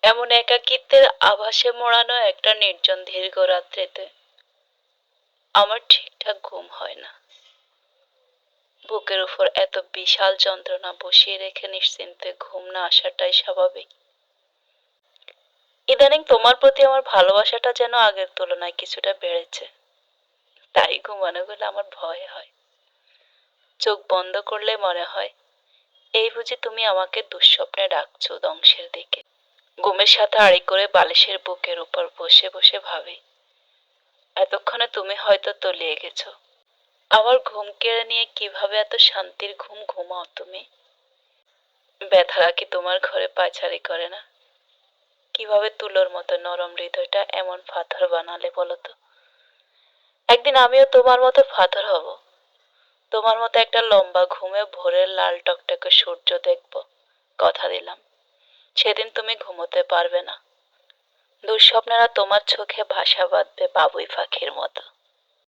এমন একাকিত্বের আভাসে মোড়ানো একটা নির্জন দীর্ঘ রাত্রিতে আমার ঠিকঠাক ঘুম হয় না। বুকের উপর এত বিশাল যন্ত্রণা বসিয়ে রেখে নিশ্চিন্তে ঘুম না আসাটাই স্বাভাবিক। ইদানিং তোমার প্রতি আমার ভালোবাসাটা যেন আগের তুলনায় কিছুটা বেড়েছে, তাই ঘুমানো গেলে আমার ভয় হয়। চোখ বন্ধ করলে মনে হয় এই বুঝি তুমি আমাকে দুঃস্বপ্নে ডাকছো ধ্বংসের দিকে। ঘুমের সাথে আড়ি করে বালিশের বুকের উপর বসে বসে ভাবি এতক্ষণে তুমি হয়তো তলিয়ে গেছো। আমার ঘুম কেড়ে নিয়ে কিভাবে এত শান্তির ঘুম ঘুমাও তুমি? ব্যথারা কি তোমার ঘরে পায়চারি করে না? কিভাবে তুলোর মতো নরম হৃদয়টা এমন পাথর বানালে বলো তো? একদিন আমিও তোমার মতো পাথর হব, তোমার মতো একটা লম্বা ঘুমে ভোরের লাল টকটকে সূর্য দেখব। কথা দিলাম সেদিন তুমি ঘুমোতে পারবে না, দুঃস্বপ্নেরা তোমার চোখে ভাসা বাঁধবে বাবুই পাখির মতো।